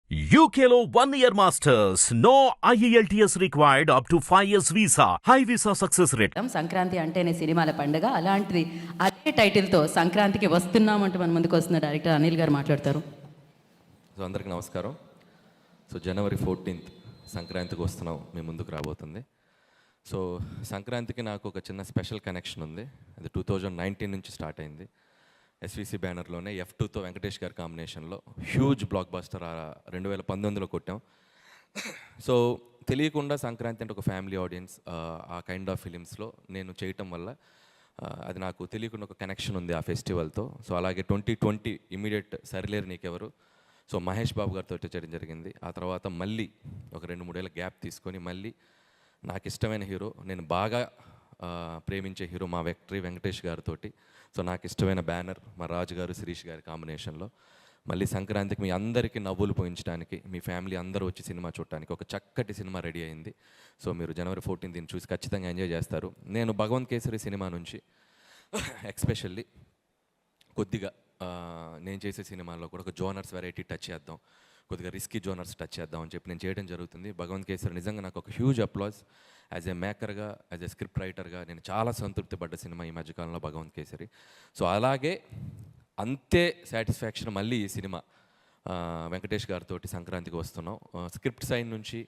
UKLO 1 year masters. No IELTS required up to 5 years visa. High visa success rate. Sankranti అంటేనే సినిమాల పండుగ. అలాంటిది అదే టైటిల్తో సంక్రాంతికి వస్తున్నామంటూ మన ముందుకు వస్తున్న డైరెక్టర్ అనిల్ గారు మాట్లాడతారు. సో అందరికీ నమస్కారం. సో జనవరి 14th సంక్రాంతికి వస్తున్నాం, మీ ముందుకు రాబోతుంది. సో సంక్రాంతికి నాకు ఒక చిన్న స్పెషల్ కనెక్షన్ ఉంది. అది 2019 నుంచి స్టార్ట్ అయింది. ఎస్విసి బ్యానర్లోనే F2తో వెంకటేష్ గారి కాంబినేషన్లో హ్యూజ్ బ్లాక్ బస్టర్ 2019లో కొట్టాం. సో తెలియకుండా సంక్రాంతి అంటే ఒక ఫ్యామిలీ ఆడియన్స్, ఆ కైండ్ ఆఫ్ ఫిలిమ్స్లో నేను చేయటం వల్ల అది నాకు తెలియకుండా ఒక కనెక్షన్ ఉంది ఆ ఫెస్టివల్తో. సో అలాగే 2020 ఇమీడియట్ సరిలేరు నీకెవరు, సో మహేష్ బాబు గారితో చేయడం జరిగింది. ఆ తర్వాత మళ్ళీ ఒక 2-3 ఏళ్ళ గ్యాప్ తీసుకొని మళ్ళీ నాకు ఇష్టమైన హీరో, నేను బాగా ప్రేమించే హీరో మా వెంకటేష్ గారితో, సో నాకు ఇష్టమైన బ్యానర్ మా రాజు గారు శిరీష్ గారి కాంబినేషన్లో మళ్ళీ సంక్రాంతికి మీ అందరికీ నవ్వులు పోయించడానికి, మీ ఫ్యామిలీ అందరూ వచ్చి సినిమా చూడటానికి ఒక చక్కటి సినిమా రెడీ అయింది. సో మీరు జనవరి 14 దీన్ని చూసి ఖచ్చితంగా ఎంజాయ్ చేస్తారు. నేను భగవంత్ కేసరి సినిమా నుంచి ఎక్స్పెషల్లీ కొద్దిగా నేను చేసే సినిమాల్లో కూడా ఒక జోనర్స్ వెరైటీ టచ్ చేద్దాం, కొద్దిగా రిస్కీ జోనర్స్ టచ్ చేద్దాం అని చెప్పి నేను చేయడం జరుగుతుంది. భగవంత్ కేసరి నిజంగా నాకు ఒక హ్యూజ్ అప్లాజ్. యాజ్ ఏ మేకర్గా, యాజ్ ఏ స్క్రిప్ట్ రైటర్గా నేను చాలా సంతృప్తి పడ్డ సినిమా ఈ మధ్యకాలంలో భగవంత్ కేసరి. సో అలాగే అంతే సాటిస్ఫాక్షన్ మళ్ళీ ఈ సినిమా వెంకటేష్ గారితో సంక్రాంతికి వస్తున్నాం. స్క్రిప్ట్ సైడ్ నుంచి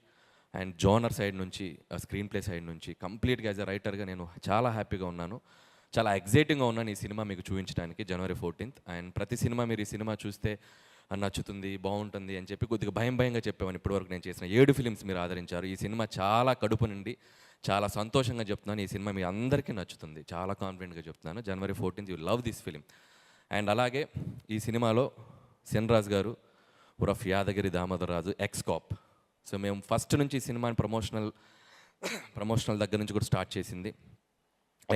అండ్ జోనర్ సైడ్ నుంచి, స్క్రీన్ ప్లే సైడ్ నుంచి కంప్లీట్గా యాజ్ ఎ రైటర్గా నేను చాలా హ్యాపీగా ఉన్నాను, చాలా ఎగ్జైటింగ్గా ఉన్నాను ఈ సినిమా మీకు చూపించడానికి జనవరి 14th. అండ్ ప్రతి సినిమా మీరు ఈ సినిమా చూస్తే నచ్చుతుంది, బాగుంటుంది అని చెప్పి కొద్దిగా భయంగా చెప్పామని ఇప్పటివరకు నేను చేసిన 7 ఫిలిమ్స్ మీరు ఆదరించారు. ఈ సినిమా చాలా కడుపు నుండి చాలా సంతోషంగా చెప్తున్నాను, ఈ సినిమా మీ అందరికీ నచ్చుతుంది, చాలా కాన్ఫిడెంట్గా చెప్తున్నాను. జనవరి 14th you love this film. And అలాగే ఈ సినిమాలో సిన్రాజ్ గారు ఉరఫ్ యాదగిరి దామోదరరాజు ఎక్స్-కాప్. సో మేము ఫస్ట్ నుంచి ఈ సినిమాని ప్రమోషనల్ దగ్గర నుంచి కూడా స్టార్ట్ చేసింది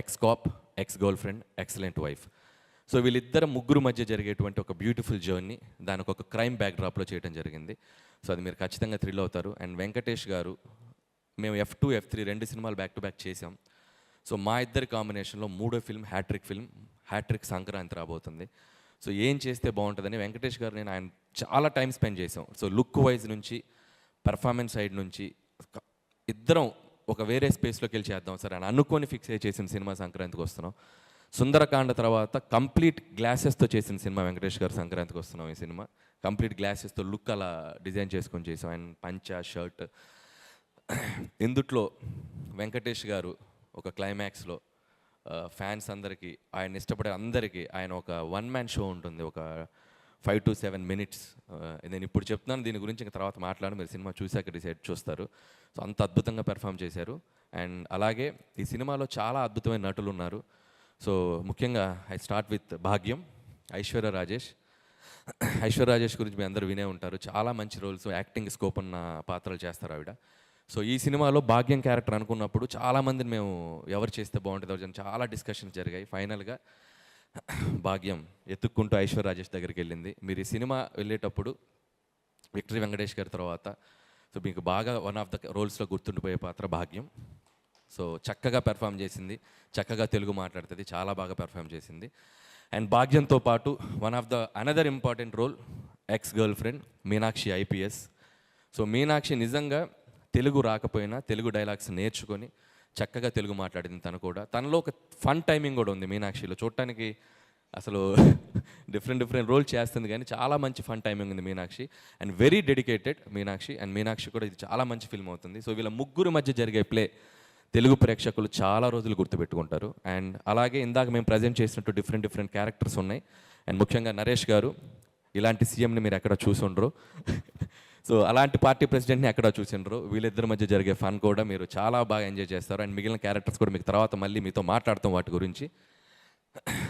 X-cap, X-girl friend, excellent wife. So వీళ్ళిద్దరు ముగ్గురు మధ్య జరిగేటువంటి ఒక బ్యూటిఫుల్ జర్నీ దానికి ఒక క్రైమ్ బ్యాక్డ్రాప్లో చేయడం జరిగింది. సో అది మీరు ఖచ్చితంగా థ్రిల్ అవుతారు. అండ్ వెంకటేష్ గారు, మేము F2, F3 2 సినిమాలు బ్యాక్ టు బ్యాక్ చేసాం. సో మా ఇద్దరి కాంబినేషన్లో 3వ ఫిల్మ్ హ్యాట్రిక్ సంక్రాంతి రాబోతుంది. సో ఏం చేస్తే బాగుంటుందని వెంకటేష్ గారు నేను ఆయన చాలా టైం స్పెండ్ చేసాం. సో లుక్ వైజ్ నుంచి, పెర్ఫార్మెన్స్ సైడ్ నుంచి ఇద్దరం ఒక వేరే స్పేస్లోకి వెళ్ళి చేద్దాం సార్ అని అనుకొని ఫిక్స్ అయ్యి చేసిన సినిమా సంక్రాంతికి వస్తున్నాం. సుందరకాండ తర్వాత కంప్లీట్ గ్లాసెస్తో చేసిన సినిమా వెంకటేష్ గారు సంక్రాంతికి వస్తున్నాం. ఈ సినిమా కంప్లీట్ గ్లాసెస్తో లుక్ అలా డిజైన్ చేసుకొని చేసాం. అండ్ పంచా షర్ట్ ఇందుట్లో వెంకటేష్ గారు ఒక క్లైమాక్స్లో ఫ్యాన్స్ అందరికీ, ఆయన ఇష్టపడే అందరికీ ఆయన ఒక 1-man షో ఉంటుంది, ఒక 5 to 7 minutes. నేను ఇప్పుడు చెప్తున్నాను, దీని గురించి ఇంకా తర్వాత మాట్లాడి మీరు సినిమా చూశాక డిసైడ్ చూస్తారు. సో అంత అద్భుతంగా పెర్ఫామ్ చేశారు. అండ్ అలాగే ఈ సినిమాలో చాలా అద్భుతమైన నటులు ఉన్నారు. సో ముఖ్యంగా ఐ స్టార్ట్ విత్ భాగ్యం, ఐశ్వర్య రాజేష్ గురించి మీ అందరూ వినే ఉంటారు. చాలా మంచి రోల్స్, యాక్టింగ్ స్కోప్ ఉన్న పాత్రలు చేస్తారు ఆవిడ. సో ఈ సినిమాలో భాగ్యం క్యారెక్టర్ అనుకున్నప్పుడు చాలామందిని మేము ఎవరు చేస్తే బాగుంటుంది చాలా డిస్కషన్స్ జరిగాయి. ఫైనల్గా భాగ్యం ఎత్తుక్కుంటూ ఐశ్వర్య రాజేష్ దగ్గరికి వెళ్ళింది. మీరు ఈ సినిమా వెళ్ళేటప్పుడు విక్టరీ వెంకటేష్ గారి తర్వాత సో మీకు బాగా వన్ ఆఫ్ ద రోల్స్లో గుర్తుండిపోయే పాత్ర భాగ్యం. సో చక్కగా పెర్ఫామ్ చేసింది, చక్కగా తెలుగు మాట్లాడుతుంది, చాలా బాగా పెర్ఫామ్ చేసింది. అండ్ భాగ్యంతో పాటు one of the another important role ex girl friend Meenakshi IPS. So Meenakshi నిజంగా తెలుగు రాకపోయినా తెలుగు డైలాగ్స్ నేర్చుకొని చక్కగా తెలుగు మాట్లాడింది. తను కూడా, తనలో ఒక ఫన్ టైమింగ్ కూడా ఉంది మీనాక్షిలో. చూడటానికి అసలు డిఫరెంట్ రోల్ చేస్తుంది కానీ చాలా మంచి ఫన్ టైమింగ్ ఉంది Meenakshi. And very dedicated Meenakshi. And Meenakshi కూడా ఇది చాలా మంచి ఫిల్మ్ అవుతుంది. సో వీళ్ళ ముగ్గురు మధ్య జరిగే ప్లే తెలుగు ప్రేక్షకులు చాలా రోజులు గుర్తుపెట్టుకుంటారు. అండ్ అలాగే ఇందాక మేము ప్రజెంట్ చేసినట్టు డిఫరెంట్ క్యారెక్టర్స్ ఉన్నాయి. అండ్ ముఖ్యంగా నరేష్ గారు, ఇలాంటి సీఎంని మీరు ఎక్కడ చూసుండ్రు, సో అలాంటి పార్టీ ప్రెసిడెంట్ని ఎక్కడ చూసిండ్రు. వీళ్ళిద్దరి మధ్య జరిగే ఫన్ కూడా మీరు చాలా బాగా ఎంజాయ్ చేస్తారు. అండ్ మిగిలిన క్యారెక్టర్స్ కూడా మీకు తర్వాత మళ్ళీ మీతో మాట్లాడతాం వాటి గురించి.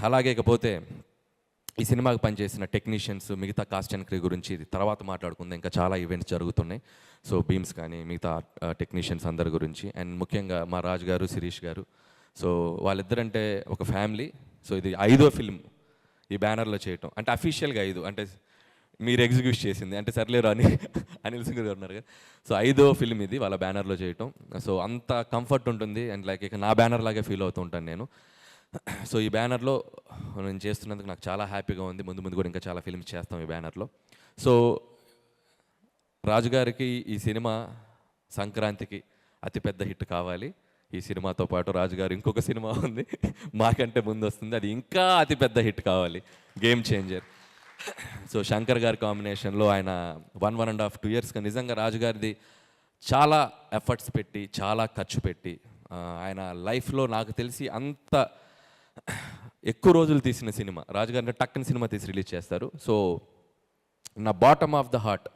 అలాగే ఇకపోతే ఈ సినిమాకి పనిచేసిన టెక్నీషియన్స్, మిగతా కాస్ట్ అండ్ క్రూ గురించి ఇది తర్వాత మాట్లాడుకుందాం. ఇంకా చాలా ఈవెంట్స్ జరుగుతున్నాయి. సో బీమ్స్ కానీ మిగతా టెక్నీషియన్స్ అందరి గురించి. అండ్ ముఖ్యంగా మా రాజు గారు శిరీష్ గారు, సో వాళ్ళిద్దరంటే ఒక ఫ్యామిలీ. సో ఇది 5వ ఫిల్మ్ ఈ బ్యానర్లో చేయటం, అంటే అఫీషియల్గా 5, అంటే మీరు ఎగ్జిక్యూట్ చేసింది అంటే సర్లేరు అని అనిల్ సింగ్ గారు ఉన్నారు కదా. సో 5వ ఫిల్మ్ ఇది వాళ్ళ బ్యానర్లో చేయటం. సో అంత కంఫర్ట్ ఉంటుంది. అండ్ లైక్ ఇక నా బ్యానర్ లాగే ఫీల్ అవుతూ ఉంటాను నేను. సో ఈ బ్యానర్లో నేను చేస్తున్నందుకు నాకు చాలా హ్యాపీగా ఉంది. ముందు కూడా ఇంకా చాలా ఫిల్మ్స్ చేస్తాం ఈ బ్యానర్లో. సో రాజుగారికి ఈ సినిమా సంక్రాంతికి అతిపెద్ద హిట్ కావాలి. ఈ సినిమాతో పాటు రాజుగారు ఇంకొక సినిమా ఉంది, మాకంటే ముందు వస్తుంది, అది ఇంకా అతిపెద్ద హిట్ కావాలి, గేమ్ చేంజర్. సో శంకర్ గారి కాంబినేషన్లో ఆయన 1.5-2 ఇయర్స్గా నిజంగా రాజుగారిది చాలా ఎఫర్ట్స్ పెట్టి, చాలా ఖర్చు పెట్టి, ఆయన లైఫ్లో నాకు తెలిసి అంత ఎక్కువ రోజులు తీసిన సినిమా రాజుగారిని టక్కని సినిమా తీసి రిలీజ్ చేస్తారు. సో నా బాటమ్ ఆఫ్ ద హార్ట్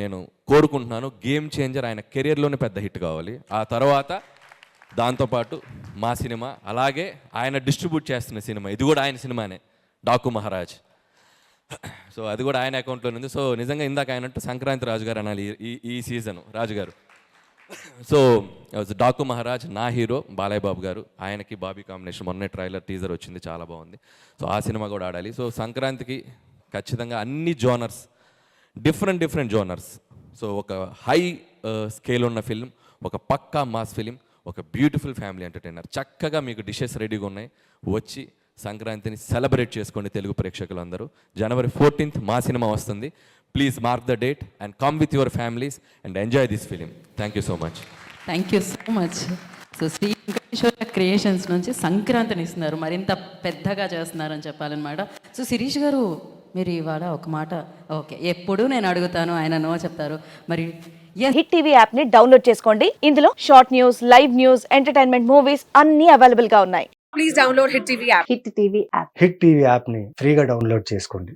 నేను కోరుకుంటున్నాను, గేమ్ చేంజర్ ఆయన కెరియర్లోనే పెద్ద హిట్ కావాలి. ఆ తర్వాత దాంతోపాటు మా సినిమా, అలాగే ఆయన డిస్ట్రిబ్యూట్ చేస్తున్న సినిమా, ఇది కూడా ఆయన సినిమానే, డాకు మహారాజ్. సో అది కూడా ఆయన అకౌంట్లో ఉంది. సో నిజంగా ఇందాక ఆయనంటూ సంక్రాంతి రాజుగారు అనాలి ఈ సీజన్ రాజుగారు. సో డాకు మహారాజ్ నా హీరో బాలయ్య బాబు గారు, ఆయనకి బాబీ కాంబినేషన్, మొన్నే ట్రైలర్ టీజర్ వచ్చింది, చాలా బాగుంది. సో ఆ సినిమా కూడా ఆడాలి. సో సంక్రాంతికి ఖచ్చితంగా అన్ని జోనర్స్, డిఫరెంట్ జోనర్స్, సో ఒక హై స్కేల్ ఉన్న ఫిల్మ్, ఒక పక్కా మాస్ ఫిలిం, ఒక బ్యూటిఫుల్ ఫ్యామిలీ ఎంటర్టైనర్. చక్కగా మీకు డిషెస్ రెడీగా ఉన్నాయి, వచ్చి సంక్రాంతిని సెలబ్రేట్ చేసుకోండి తెలుగు ప్రేక్షకులు అందరూ. January 14th మా సినిమా వస్తుంది. Please mark the date and come with your families and enjoy this film. Thank you so much. Thank you so much. So Shri Venkateswara creations నుంచి సంక్రాంతిని ఇస్తున్నారు, మరింత పెద్దగా చేస్తున్నారని చెప్పాలన్నమాట. సో శిరీష్ గారు, మీరు ఇవాళ ఒక మాట, ఓకే ఎప్పుడు నేను అడుగుతాను, ఆయన నో చెప్తారు. మరి హిట్ టీవీ యాప్ ని డౌన్లోడ్ చేసుకోండి. ఇందులో short news, live news, entertainment movies అన్ని అవైలబుల్ గా ఉన్నాయి. Please download Hit TV app. Hit TV app. Hit TV యాప్ని ఫ్రీగా డౌన్లోడ్ చేసుకోండి.